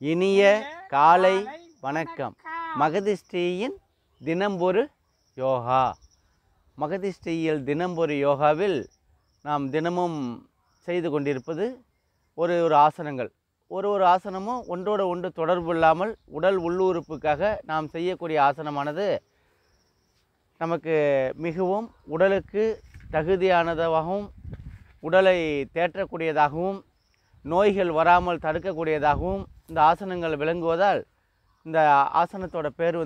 இனிய காலை வணக்கம். மகதிஷ்டியின் தினம்பொரு யோகா. மகதிஷ்டியில் தினம்பொரு யோகாவில் நாம் தினமும் செய்து கொண்டிருப்பது ஒரு ஆசனங்கள். ஒரு ஆசனமும் ஒன்றோடு ஒன்று தொடர்பு இல்லாமல் உடல் உள்ளுறுப்புக்காக நாம் செய்யக்கூடிய ஆசனமானது நமக்கு மிகவும் உடலுக்கு தகுதியானதாகவும் உடலை தேற்றக்கூடியதாகவும் நோய்கள் வராமல் தடுக்கக்கூடியதாகவும் இந்த ஆசனங்கள் விளங்குவதால் இந்த ஆசனத்தோட பேர்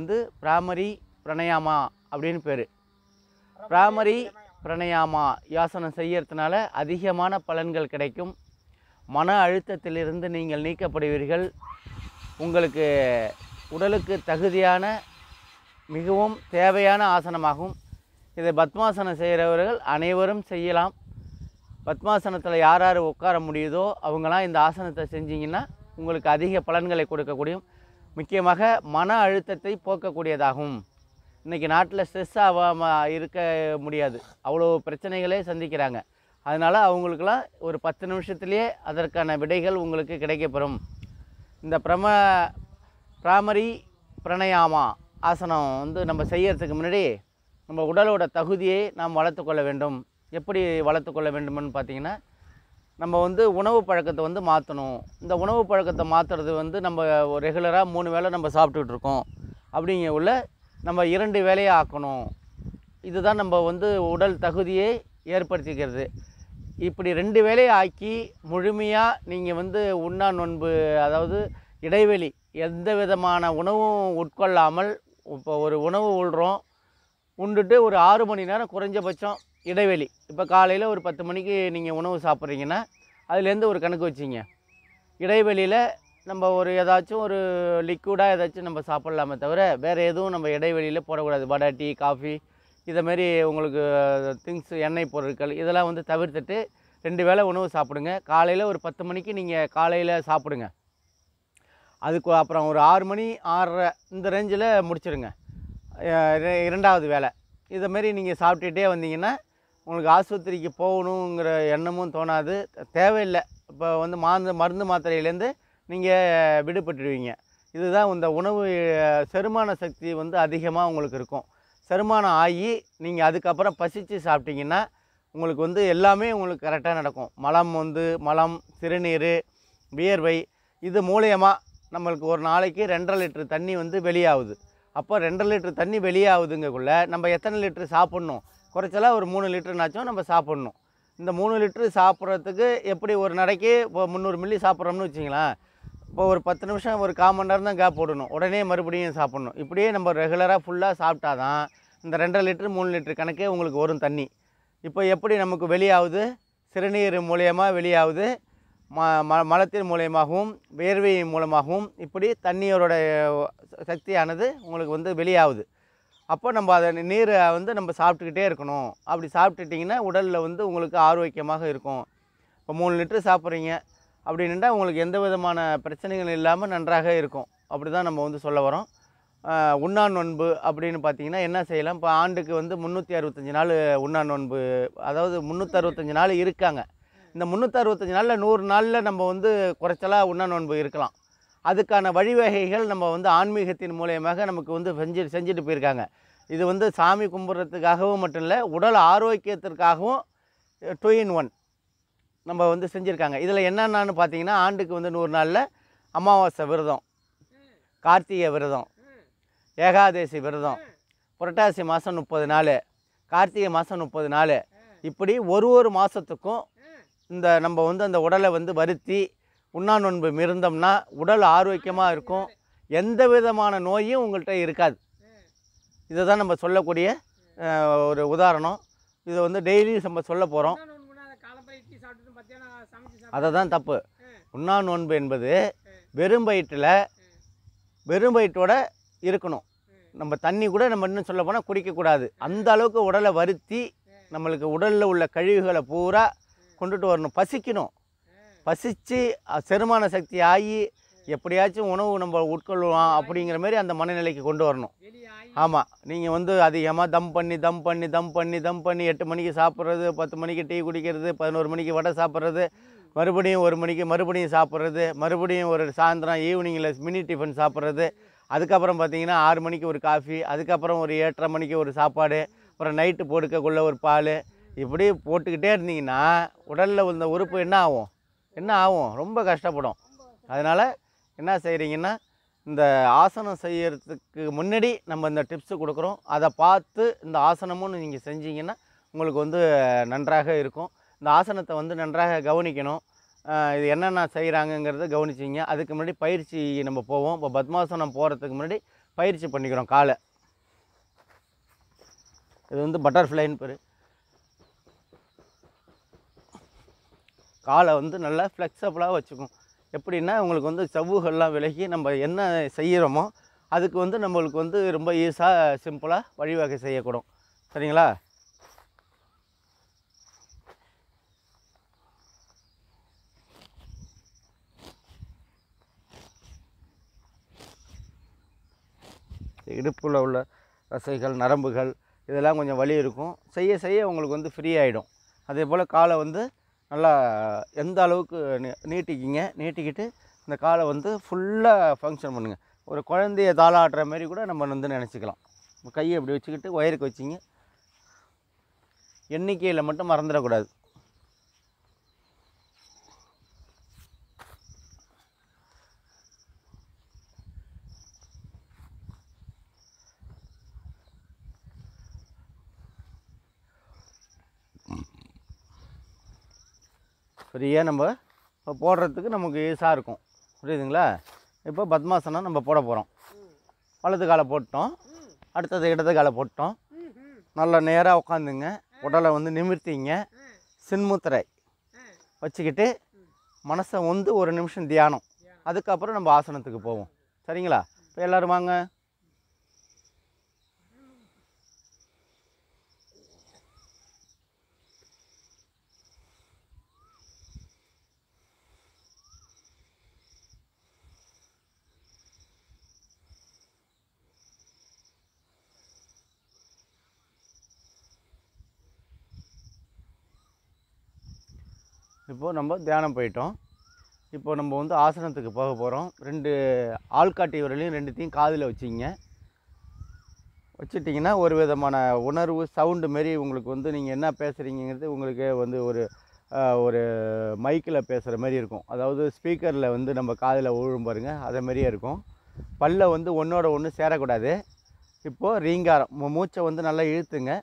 பிராமரி பிரணயாமா அப்படின்னு பேர். பிராமரி பிரணயாமா ஆசனம் செய்யறதுனால அதிகமான பலன்கள் கிடைக்கும். மன அழுத்தத்திலிருந்து நீங்கள் நீக்கப்படுவீர்கள். உங்களுக்கு உடலுக்கு தகுதியான மிகவும் தேவையான ஆசனமாகும். இதை பத்மாசனம் செய்கிறவர்கள் அனைவரும் செய்யலாம். பத்மாசனத்தில் யார் யார் உட்கார முடியுதோ அவங்களாம் இந்த ஆசனத்தை செஞ்சிங்கன்னா உங்களுக்கு அதிக பலன்களை கொடுக்கக்கூடியும். முக்கியமாக மன அழுத்தத்தை போக்கக்கூடியதாகும். இன்றைக்கி நாட்டில் ஸ்ட்ரெஸ் ஆகாமல் இருக்க முடியாது, அவ்வளோ பிரச்சனைகளே சந்திக்கிறாங்க. அதனால் அவங்களுக்கெல்லாம் ஒரு 10 நிமிஷத்துலேயே அதற்கான விடைகள் உங்களுக்கு கிடைக்கப்பெறும். இந்த பிராமரி பிரணயாமா ஆசனம் நம்ம செய்யறதுக்கு முன்னாடி நம்ம உடலோட தகுதியை நாம் வளர்த்து கொள்ள வேண்டும். எப்படி வளர்த்து கொள்ள வேண்டும்னு பார்த்திங்கன்னா, நம்ம உணவு பழக்கத்தை மாற்றணும். இந்த உணவு பழக்கத்தை மாற்றுறது நம்ம ரெகுலராக 3 வேளை நம்ம சாப்பிட்டுக்கிட்டு இருக்கோம். அப்படிங்க உள்ள நம்ம 2 வேளையாக ஆக்கணும். இதுதான் நம்ம உடல் தகுதியை ஏற்படுத்திக்கிறது. இப்படி 2 வேளையை ஆக்கி முழுமையாக நீங்கள் உண்ணா நோன்பு, அதாவது இடைவெளி, எந்த விதமான உணவும் உட்கொள்ளாமல், இப்போ ஒரு உணவு உள்றோம், உண்டுட்டு ஒரு 6 மணி நேரம் குறைஞ்சபட்சம் இடைவெளி. இப்போ காலையில் ஒரு 10 மணிக்கு நீங்கள் உணவு சாப்பிட்றீங்கன்னா அதுலேருந்து ஒரு கணக்கு வச்சிங்க. இடைவெளியில் நம்ம ஏதாச்சும் ஒரு லிக்விடாக ஏதாச்சும் நம்ம சாப்பிட்லாமே தவிர வேறு எதுவும் நம்ம இடைவெளியில் போடக்கூடாது. வடை, டீ, காஃபி, இதைமாரி உங்களுக்கு திங்ஸ், எண்ணெய் பொருட்கள் இதெல்லாம் தவிர்த்துட்டு 2 வேளை உணவு சாப்பிடுங்க. காலையில் ஒரு 10 மணிக்கு நீங்கள் காலையில் சாப்பிடுங்க. அதுக்கு அப்புறம் ஒரு 6 மணி 6:30 இந்த ரேஞ்சில் முடிச்சிடுங்க 2வது வேளை. இதைமாரி நீங்கள் சாப்பிட்டுட்டே வந்தீங்கன்னா உங்களுக்கு ஆஸ்பத்திரிக்கு போகணுங்கிற எண்ணமும் தோணாது, தேவையில்லை. இப்போ மருந்து மாத்திரையிலேருந்து நீங்கள் விடுபட்டுடுவீங்க. இதுதான் இந்த உணவு செரிமான சக்தி அதிகமாக உங்களுக்கு இருக்கும். செரிமானம் ஆகி நீங்கள் அதுக்கப்புறம் பசித்து சாப்பிட்டீங்கன்னா உங்களுக்கு எல்லாமே உங்களுக்கு கரெக்டாக நடக்கும். மலம், சிறுநீர், வியர்வை, இது மூலயமா நம்மளுக்கு ஒரு நாளைக்கு 2.5 லிட்டர் தண்ணி வெளியாகுது. அப்போ 2.5 லிட்டர் தண்ணி வெளியாகுதுங்கக்குள்ளே நம்ம எத்தனை லிட்டர் சாப்பிட்ணும்? குறைச்சலாக ஒரு 3 லிட்டருனாச்சும் நம்ம சாப்பிட்ணும். இந்த 3 லிட்டரு சாப்பிட்றதுக்கு எப்படி ஒரு நாளைக்கு இப்போ 300 மில்லி சாப்பிட்றோம்னு வச்சிங்களேன். இப்போ ஒரு 10 நிமிஷம், ஒரு 1/4 மணி நேரம் தான் கேப் போடணும், உடனே மறுபடியும் சாப்பிட்ணும். இப்படியே நம்ம ரெகுலராக ஃபுல்லாக சாப்பிட்டா தான் இந்த 2.5 லிட்டரு 3 லிட்டரு கணக்கே உங்களுக்கு வரும் தண்ணி. இப்போ எப்படி நமக்கு வெளியாகுது? சிறுநீர் மூலியமாக வெளியாகுது, மலத்தின் மூலயமாகவும் வேர்வையின் மூலமாகவும் இப்படி தண்ணியோட சக்தியானது உங்களுக்கு வெளியாகுது. அப்போ நம்ம அதை நீரை நம்ம சாப்பிட்டுக்கிட்டே இருக்கணும். அப்படி சாப்பிட்டுட்டிங்கன்னா உடலில் உங்களுக்கு ஆரோக்கியமாக இருக்கும். இப்போ 3 லிட்டரு சாப்பிட்றீங்க அப்படின்னுட்டா உங்களுக்கு எந்த விதமான பிரச்சனைகள் இல்லாமல் நன்றாக இருக்கும். அப்படி தான் நம்ம சொல்ல வரோம். உண்ணா நோன்பு அப்படின்னு பார்த்திங்கன்னா என்ன செய்யலாம்? இப்போ ஆண்டுக்கு 365 நாள் உண்ணா நோன்பு, அதாவது 365 நாள் இருக்காங்க. இந்த 365 நாளில் 100 நாளில் நம்ம குறைச்சலாக உண்ணா நோன்பு இருக்கலாம். அதுக்கான வழிவகைகள் நம்ம ஆன்மீகத்தின் மூலயமாக நமக்கு செஞ்சுட்டு போயிருக்காங்க. இது சாமி கும்பிட்றதுக்காகவும் மட்டும் இல்லை, உடல் ஆரோக்கியத்திற்காகவும் 2 in 1 நம்ம செஞ்சுருக்காங்க. இதில் என்னென்னு பார்த்தீங்கன்னா, ஆண்டுக்கு 100 நாளில் அமாவாசை விரதம், கார்த்திகை விரதம், ஏகாதசி விரதம், புரட்டாசி மாதம் 30 நாள், கார்த்திகை மாதம் 30 நாள், இப்படி ஒரு மாதத்துக்கும் இந்த நம்ம அந்த உடலை வருத்தி உண்ணா நோன்பு இருந்தோம்னா உடல் ஆரோக்கியமாக இருக்கும். எந்த விதமான நோயும் உங்கள்கிட்ட இருக்காது. இதை தான் நம்ம சொல்லக்கூடிய ஒரு உதாரணம். இதை டெய்லி நம்ம சொல்ல போகிறோம். அதை தான் தப்பு. உண்ணா நோன்பு என்பது வெறும் வயிற்றோட இருக்கணும். நம்ம தண்ணி கூட நம்ம இன்னும் சொல்ல போனால் குடிக்கக்கூடாது. அந்த அளவுக்கு உடலை வருத்தி நம்மளுக்கு உடலில் உள்ள கழிவுகளை பூரா கொண்டுட்டு வரணும். பசிக்கணும். பசித்து செரிமான சக்தி ஆகி எப்படியாச்சும் உணவு நம்ம உட்கொள்ளுவோம் அப்படிங்கிற மாதிரி அந்த மனநிலைக்கு கொண்டு வரணும். ஆமாம், நீங்கள் அதிகமாக தம் பண்ணி 8 மணிக்கு சாப்பிட்றது, 10 மணிக்கு டீ குடிக்கிறது, 11 மணிக்கு வடை சாப்பிட்றது, மறுபடியும் 1 மணிக்கு மறுபடியும் சாப்பிட்றது, மறுபடியும் ஒரு சாயந்தரம் ஈவினிங்கில் மினி டிஃபன் சாப்பிட்றது, அதுக்கப்புறம் பார்த்தீங்கன்னா 6 மணிக்கு ஒரு காஃபி, அதுக்கப்புறம் ஒரு 8:30 மணிக்கு ஒரு சாப்பாடு, அப்புறம் நைட்டு படுக்கக்குள்ள ஒரு பால், இப்படி போட்டுக்கிட்டே இருந்தீங்கன்னா உடலில் உள்ள உறுப்பு என்ன ஆகும் ரொம்ப கஷ்டப்படும். அதனால் என்ன செய்கிறீங்கன்னா, இந்த ஆசனம் செய்யறதுக்கு முன்னாடி நம்ம இந்த டிப்ஸு கொடுக்குறோம். அதை பார்த்து இந்த ஆசனமும் நீங்கள் செஞ்சீங்கன்னா உங்களுக்கு வந்து நன்றாக இருக்கும். இந்த ஆசனத்தை வந்து நன்றாக கவனிக்கணும். இது என்னென்ன செய்கிறாங்கங்கிறத கவனிச்சிங்க. அதுக்கு முன்னாடி பயிற்சி நம்ம போவோம். இப்போ பத்மாசனம் போகிறதுக்கு முன்னாடி பயிற்சி பண்ணிக்கிறோம் காலை. இது வந்து பட்டர்ஃப்ளைன்னு பேர். காலை வந்து நல்லா ஃப்ளெக்ஸபிளாக வச்சுக்கும். எப்படின்னா உங்களுக்கு வந்து சவ்வுகள்லாம் விலகி நம்ம என்ன செய்கிறோமோ அதுக்கு வந்து நம்மளுக்கு வந்து ரொம்ப ஈஸியாக சிம்பிளாக வழிவகை செய்யக்கூடும். சரிங்களா? இடுப்பில் உள்ள தசைகள், நரம்புகள் இதெல்லாம் கொஞ்சம் வலி இருக்கும். செய்ய செய்ய உங்களுக்கு வந்து ஃப்ரீ ஆகிடும். அதே போல் காலை வந்து நல்லா எந்த அளவுக்கு நீட்டிக்கிட்டு இந்த காலை வந்து ஃபுல்லாக ஃபங்க்ஷன் பண்ணுங்கள். ஒரு குழந்தைய தாளாட்டுற மாரி கூட நம்ம வந்து நினச்சிக்கலாம். கையை இப்படி வச்சுக்கிட்டு ஒயருக்கு வச்சிங்க. எண்ணிக்கையில் மட்டும் மறந்துடக்கூடாது. ஃப்ரீயாக நம்ம இப்போ போடுறதுக்கு நமக்கு ஈஸியாக இருக்கும். புரியுதுங்களா? இப்போ பத்மாசனம் நம்ம போட போகிறோம். வலது காலை போட்டோம், அடுத்தது இடது காலை போட்டோம். நல்லா நேராக உட்காந்துங்க. உடலை வந்து நிமிர்த்திங்க. சின்முத்திரை வச்சுக்கிட்டு மனசை வந்து ஒரு நிமிஷம் தியானம். அதுக்கப்புறம் நம்ம ஆசனத்துக்கு போவோம். சரிங்களா? இப்போ எல்லோரும் வாங்க. இப்போது நம்ம தியானம் போயிட்டோம். இப்போ நம்ம வந்து ஆசனத்துக்கு போக போகிறோம். 2 ஆள்காட்டி விரலையும் 2த்தையும் காதில் வச்சிட்டிங்கன்னா ஒரு விதமான உணர்வு சவுண்டு மாரி உங்களுக்கு வந்து நீங்கள் என்ன பேசுகிறீங்கிறது உங்களுக்கே வந்து ஒரு மைக்கில் பேசுகிற மாதிரி இருக்கும். அதாவது ஸ்பீக்கரில் வந்து நம்ம காதில் விழும் பாருங்க, அதே மாதிரியே இருக்கும். பல்லை வந்து ஒன்றோட ஒன்று சேரக்கூடாது. இப்போது ரீங்காரம் மூச்சை வந்து நல்லா இழுத்துங்க.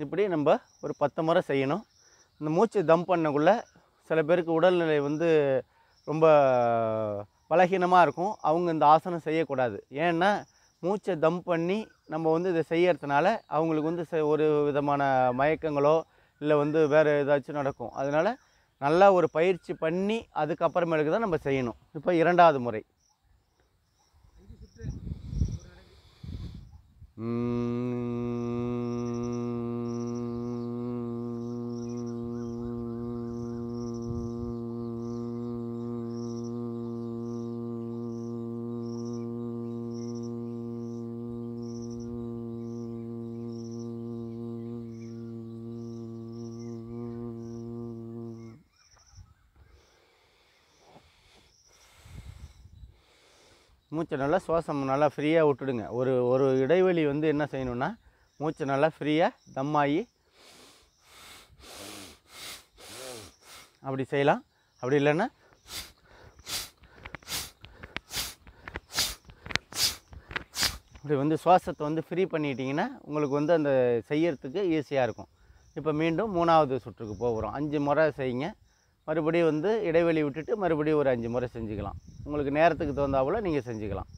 இப்படி நம்ம ஒரு 10 முறை செய்யணும். இந்த மூச்சு தம் பண்ணக்குள்ளே சில பேருக்கு உடல்நிலை வந்து ரொம்ப பலகீனமாக இருக்கும். அவங்க இந்த ஆசனம் செய்யக்கூடாது. ஏன்னா மூச்சை தம் பண்ணி நம்ம வந்து இதை செய்யறதுனால அவங்களுக்கு வந்து ஒரு விதமான மயக்கங்களோ இல்லை வந்து வேறு ஏதாச்சும் நடக்கும். அதனால் நல்லா ஒரு பயிற்சி பண்ணி அதுக்கப்புறமேலுக்கு தான் நம்ம செய்யணும். இப்போ 2வது முறை. மூச்சை நல்லா சுவாசம் நல்லா ஃப்ரீயாக விட்டுடுங்க. ஒரு இடைவெளி வந்து என்ன செய்யணுன்னா மூச்சை நல்லா ஃப்ரீயாக தம்மாகி அப்படி செய்யலாம். அப்படி இல்லைன்னா இப்படி வந்து சுவாசத்தை வந்து ஃப்ரீ பண்ணிட்டீங்கன்னா உங்களுக்கு வந்து அந்த செய்யறதுக்கு ஈஸியாக இருக்கும். இப்போ மீண்டும் 3வது சுற்றுக்கு போகிறோம். 5 முறை செய்யுங்க. மறுபடியும் வந்து இடைவெளி விட்டுட்டு மறுபடியும் ஒரு 5 முறை செஞ்சுக்கலாம். உங்களுக்கு நேரத்துக்கு தகுந்தாப்புல நீங்கள் செஞ்சுக்கலாம்.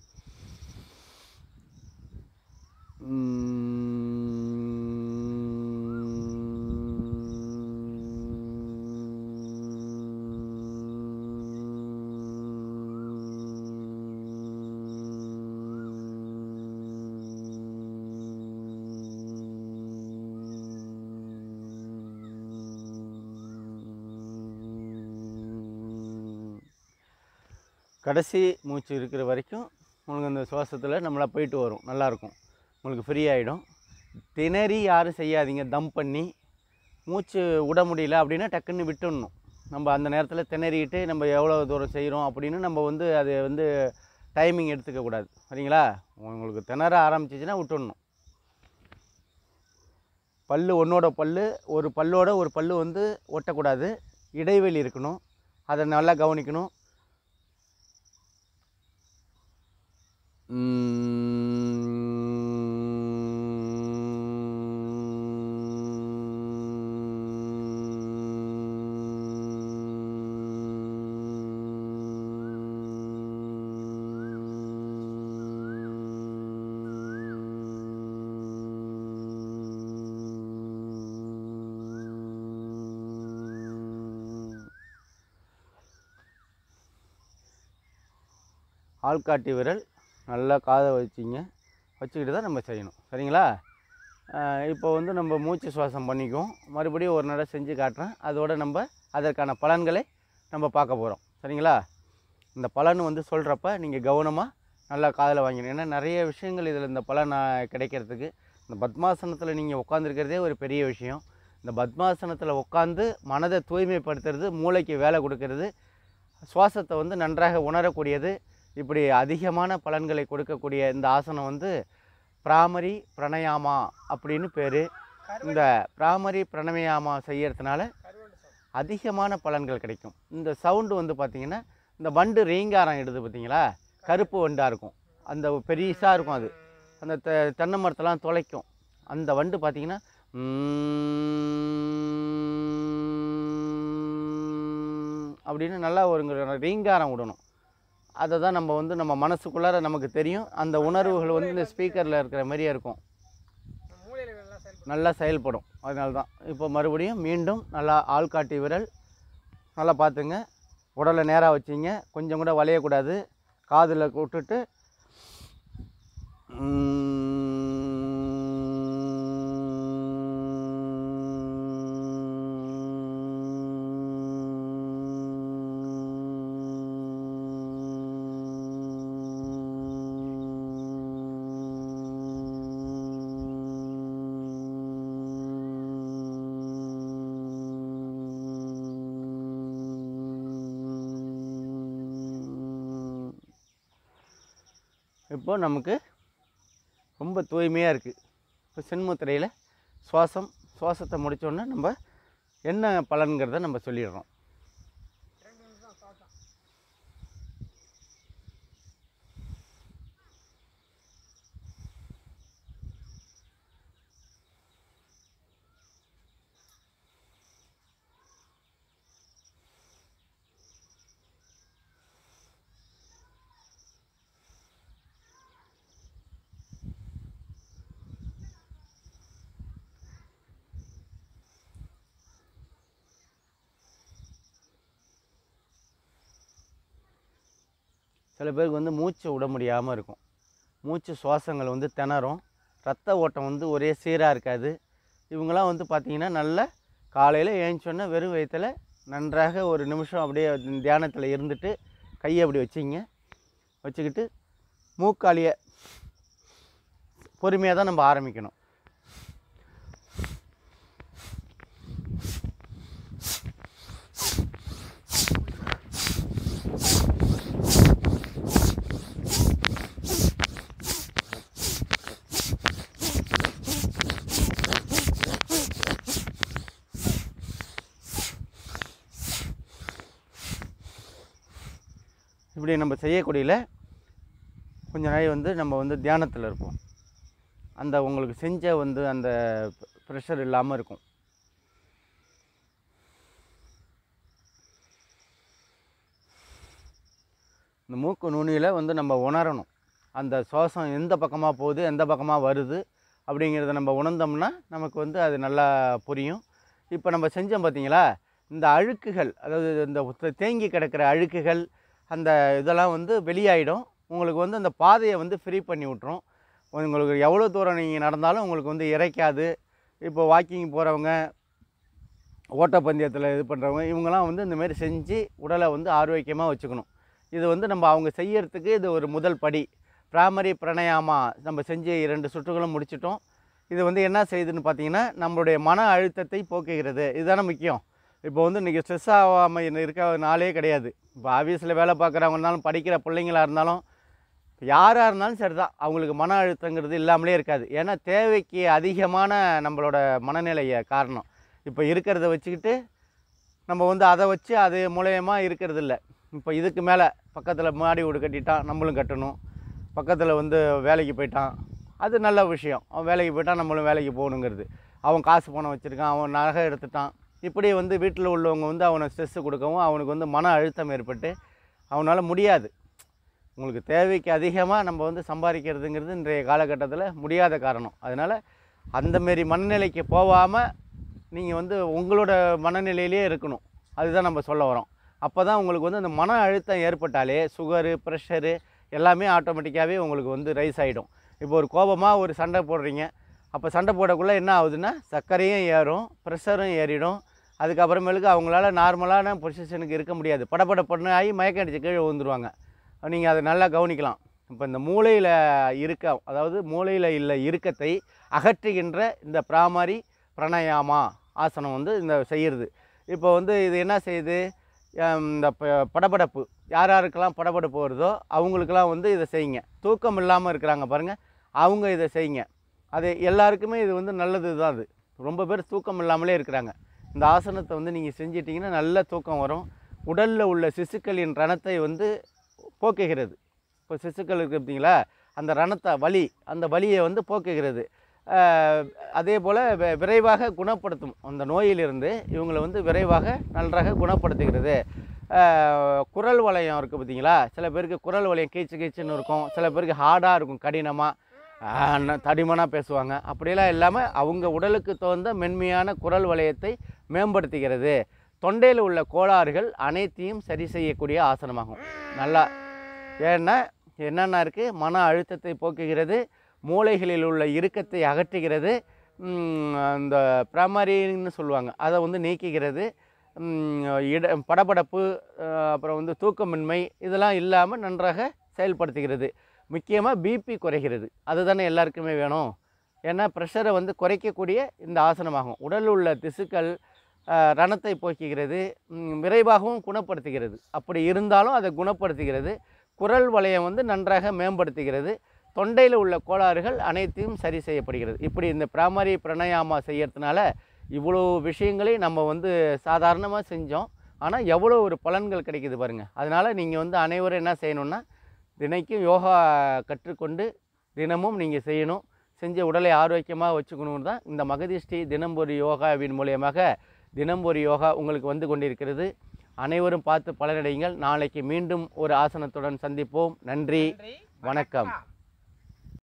கடைசி மூச்சு இருக்கிற வரைக்கும் உங்களுக்கு அந்த சுவாசத்தில் நம்மளா போயிட்டு வரும், நல்லாயிருக்கும், உங்களுக்கு ஃப்ரீ ஆகிடும். திணறி யாரும் செய்யாதீங்க. தம் பண்ணி மூச்சு விட முடியல அப்படின்னா டக்குன்னு விட்டுடணும். நம்ம அந்த நேரத்தில் திணறிக்கிட்டு நம்ம எவ்வளோ தூரம் செய்கிறோம் அப்படின்னு நம்ம வந்து அது வந்து டைமிங் எடுத்துக்கக்கூடாது. சரிங்களா? உங்களுக்கு திணற ஆரம்பிச்சிச்சின்னா விட்டுடணும். பல் ஒன்றோட பல், ஒரு பல்லோட ஒரு பல் வந்து ஒட்டக்கூடாது, இடைவெளி இருக்கணும். அதை நல்லா கவனிக்கணும். ஆள்காட்டி விரல் நல்லா காதை வச்சுக்கிட்டு தான் நம்ம செய்யணும். சரிங்களா? இப்போ வந்து நம்ம மூச்சு சுவாசம் பண்ணிக்குவோம். மறுபடியும் ஒரு நடை செஞ்சு காட்டுறேன். அதோடு நம்ம அதற்கான பலன்களை நம்ம பார்க்க போகிறோம். சரிங்களா? இந்த பலன் வந்து சொல்கிறப்ப நீங்கள் கவனமாக நல்லா காதில் வாங்கிக்கணும். ஏன்னா நிறைய விஷயங்கள் இதில் இந்த பலன் கிடைக்கிறதுக்கு, இந்த பத்மாசனத்தில் நீங்கள் உட்காந்துருக்கிறதே ஒரு பெரிய விஷயம். இந்த பத்மாசனத்தில் உட்காந்து மனதை தூய்மைப்படுத்துறது, மூளைக்கு வேலை கொடுக்கறது, சுவாசத்தை வந்து நன்றாக உணரக்கூடியது, இப்படி அதிகமான பலன்களை கொடுக்கக்கூடிய இந்த ஆசனம் வந்து பிராமரி பிரணயாமா அப்படின்னு பேர். இந்த பிராமரி பிரணயாமா செய்யறதுனால அதிகமான பலன்கள் கிடைக்கும். இந்த சவுண்டு வந்து பார்த்திங்கன்னா, இந்த வண்டு ரீங்காரம் எடுது பார்த்திங்களா, கருப்பு வண்டாக இருக்கும், அந்த பெரிசாக இருக்கும், அது அந்த தென்னை மரத்தெல்லாம் துளைக்கும். அந்த வண்டு பார்த்திங்கன்னா அப்படின்னு நல்லா ஒரு ரீங்காரம் விடணும். அதை தான் நம்ம வந்து நம்ம மனசுக்குள்ளார நமக்கு தெரியும். அந்த உணர்வுகள் வந்து இந்த ஸ்பீக்கரில் இருக்கிற மாதிரியே இருக்கும், நல்லா செயல்படும். அதனால தான் இப்போ மறுபடியும் மீண்டும் நல்லா ஆள்காட்டி விரல் நல்லா பார்த்துங்க. உடலை நேராக வச்சிங்க, கொஞ்சம் கூட வளையக்கூடாது. காதில் விட்டுட்டு இப்போ நமக்கு ரொம்ப தூய்மையாக இருக்குது. இப்போ சின்முத்திரையில் சுவாசத்தை முடித்தோடனே நம்ம என்ன பலன்கிறத நம்ம சொல்லிடுறோம். சில பேருக்கு வந்து மூச்சு விட முடியாமல் இருக்கும், மூச்சு சுவாசங்கள் வந்து திணறும், ரத்த ஓட்டம் வந்து ஒரே சீராக இருக்காது. இவங்களாம் வந்து பார்த்திங்கன்னா நல்ல காலையில் ஏஞ்சோன்னே வெறும் வயிற்றில் நன்றாக ஒரு நிமிஷம் அப்படியே தியானத்தில் இருந்துட்டு கையை அப்படி வச்சுக்கிட்டு மூக்காலியை பொறுமையாக தான் நம்ம ஆரம்பிக்கணும். இப்படி நம்ம செய்யக்கூடியல கொஞ்ச நாள் வந்து நம்ம வந்து தியானத்தில் இருப்போம். அந்த உங்களுக்கு செஞ்ச வந்து அந்த ப்ரெஷர் இல்லாமல் இருக்கும். இந்த மூக்கு நுனியில் வந்து நம்ம உணரணும், அந்த சுவாசம் எந்த பக்கமாக போகுது, எந்த பக்கமாக வருது அப்படிங்கிறத நம்ம உணர்ந்தோம்னா நமக்கு வந்து அது நல்லா புரியும். இப்போ நம்ம செஞ்சோம் பார்த்தீங்களா, இந்த அழுக்குகள், அதாவது இந்த தேங்கி கிடக்கிற அழுக்குகள், அந்த இதெல்லாம் வந்து வெளியாகிடும். உங்களுக்கு வந்து அந்த பாதையை வந்து ஃப்ரீ பண்ணி விட்ரும். உங்களுக்கு எவ்வளோ தூரம் நீங்கள் நடந்தாலும் உங்களுக்கு வந்து இறைக்காது. இப்போ வாக்கிங் போகிறவங்க, ஓட்டப்பந்தயத்தில் இது பண்ணுறவங்க, இவங்கெல்லாம் வந்து இந்தமாரி செஞ்சு உடலை வந்து ஆரோக்கியமாக வச்சுக்கணும். இது வந்து நம்ம அவங்க செய்யறதுக்கு இது ஒரு முதல் படி. பிராமரி பிராணாயாமா நம்ம செஞ்சு 2 சுற்றுகளும் முடிச்சிட்டோம். இது வந்து என்ன செய்யுதுன்னு பார்த்தீங்கன்னா, நம்மளுடைய மன அழுத்தத்தை போக்குகிறது. இதுதானே முக்கியம். இப்போ வந்து இன்றைக்கி ஸ்ட்ரெஸ் ஆகாமல் இருக்க நாளே கிடையாது. இப்போ ஆஃபீஸில் வேலை பார்க்குறவங்க இருந்தாலும், படிக்கிற பிள்ளைங்களாக இருந்தாலும், யாராக இருந்தாலும் சரி தான், அவங்களுக்கு மன அழுத்தங்கிறது இல்லாமலே இருக்காது. ஏன்னா தேவைக்கு அதிகமான நம்மளோட மனநிலையை காரணம். இப்போ இருக்கிறத வச்சுக்கிட்டு நம்ம வந்து அதை வச்சு அது மூலயமா இருக்கிறதில்ல. இப்போ இதுக்கு மேலே பக்கத்தில் மாடி வீடு கட்டிட்டான், நம்மளும் கட்டணும். பக்கத்தில் வந்து வேலைக்கு போயிட்டான், அது நல்ல விஷயம். அவன் வேலைக்கு போயிட்டான், நம்மளும் வேலைக்கு போகணுங்கிறது. அவன் காசு பணம் வச்சுருக்கான், அவன் நகை எடுத்துட்டான். இப்படி வந்து வீட்டில் உள்ளவங்க வந்து அவனை ஸ்ட்ரெஸ்ஸு கொடுக்கவும் அவனுக்கு வந்து மன அழுத்தம் ஏற்பட்டு அவனால் முடியாது. உங்களுக்கு தேவைக்கு அதிகமாக நம்ம வந்து சம்பாதிக்கிறதுங்கிறது இன்றைய காலகட்டத்தில் முடியாத காரணம். அதனால் அந்தமாரி மனநிலைக்கு போகாமல் நீங்கள் வந்து உங்களோட மனநிலையிலே இருக்கணும். அதுதான் நம்ம சொல்ல வரோம். அப்போ தான் உங்களுக்கு வந்து அந்த மன அழுத்தம் ஏற்பட்டாலே சுகரு, ப்ரெஷரு எல்லாமே ஆட்டோமேட்டிக்காகவே உங்களுக்கு வந்து ரைஸ் ஆகிடும். இப்போ ஒரு கோபமாக ஒரு சண்டை போடுறீங்க. அப்போ சண்டை போடக்குள்ளே என்ன ஆகுதுன்னா, சர்க்கரையும் ஏறும், ப்ரெஷரும் ஏறிடும். அதுக்கப்புறமேலுக்கு அவங்களால நார்மலான பொசிஷனுக்கு இருக்க முடியாது. படபடப்படன்னு ஆகி மயக்கம் அடித்து கீழே விழுந்துருவாங்க. நீங்கள் அதை நல்லா கவனிக்கலாம். இப்போ இந்த மூளையில் அதாவது மூளையில் உள்ள இறுக்கத்தை அகற்றுகின்ற இந்த பிராமரி பிராணாயாமா ஆசனம் வந்து இந்த செய்கிறது. இப்போ வந்து இது என்ன செய்யுது, இந்த படபடப்பு யாருக்கெல்லாம் படபடப்பு வருதோ அவங்களுக்கெல்லாம் வந்து இதை செய்யுங்க. தூக்கம் இல்லாமல் இருக்கிறாங்க பாருங்கள், அவங்க இதை செய்யுங்க. அது எல்லாருக்குமே இது வந்து நல்லது தான். அது ரொம்ப பேர் தூக்கம் இல்லாமலே இருக்கிறாங்க. இந்த ஆசனத்தை வந்து நீங்கள் செஞ்சிட்டிங்கன்னா நல்ல தூக்கம் வரும். உடலில் உள்ள சிசுக்களின் ரணத்தை வந்து போக்குகிறது. இப்போ சிசுக்கள் இருக்குது பார்த்தீங்களா, அந்த ரணத்தை அந்த வலியை வந்து போக்குகிறது. அதே போல் விரைவாக குணப்படுத்தும். அந்த நோயிலிருந்து இவங்களை வந்து விரைவாக நன்றாக குணப்படுத்துகிறது. குரல் வளையம் இருக்குது பார்த்தீங்களா, சில பேருக்கு குரல் வளையம் கீச்சு கீச்சுன்னு இருக்கும், சில பேருக்கு ஹார்டாக இருக்கும், கடினமாக தடிமனாக பேசுவாங்க. அப்படியெல்லாம் இல்லாமல் அவங்க உடலுக்கு தகுந்த மென்மையான குரல் வளையத்தை மேம்படுத்துகிறது. தொண்டையில் உள்ள கோளாறுகள் அனைத்தையும் சரி செய்யக்கூடிய ஆசனமாகும். நல்லா ஏன்னா என்னென்ன இருக்குது, மன அழுத்தத்தை போக்குகிறது, மூளைகளில் உள்ள இறுக்கத்தை அகற்றுகிறது, அந்த பிராமரின்னு சொல்லுவாங்க அதை வந்து நீக்குகிறது, படபடப்பு அப்புறம் வந்து தூக்கமின்மை இதெல்லாம் இல்லாமல் நன்றாக செயல்படுத்துகிறது. முக்கியமாக பிபி குறைகிறது. அதுதானே எல்லாருக்குமே வேணும். ஏன்னா ப்ரெஷரை வந்து குறைக்கக்கூடிய இந்த ஆசனமாகும். உடலில் உள்ள திசுக்கள் ரணத்தை போக்குகிறது, விரைவாகவும் குணப்படுத்துகிறது. அப்படி இருந்தாலும் அதை குணப்படுத்துகிறது. குரல் வளையம் வந்து நன்றாக மேம்படுத்துகிறது. தொண்டையில் உள்ள கோளாறுகள் அனைத்தையும் சரி செய்யப்படுகிறது. இப்படி இந்த பிராமரி பிராணாயாமா செய்யறதுனால இவ்வளோ விஷயங்களை நம்ம வந்து சாதாரணமாக செஞ்சோம். ஆனால் எவ்வளோ ஒரு பலன்கள் கிடைக்குது பாருங்கள். அதனால் நீங்கள் வந்து அனைவரும் என்ன செய்யணுன்னா, தினைக்கும் யோகா கற்றுக்கொண்டு தினமும் நீங்கள் செய்யணும். செஞ்ச உடலை ஆரோக்கியமாக வச்சுக்கணுன்னு தான் இந்த மகதிஷ்டி தினம்பொரு யோகாவின் மூலியமாக தினம்பொரு யோகா உங்களுக்கு வந்து கொண்டிருக்கிறது. அனைவரும் பார்த்து பலனடையுங்கள். நாளைக்கு மீண்டும் ஒரு ஆசனத்துடன் சந்திப்போம். நன்றி, வணக்கம்.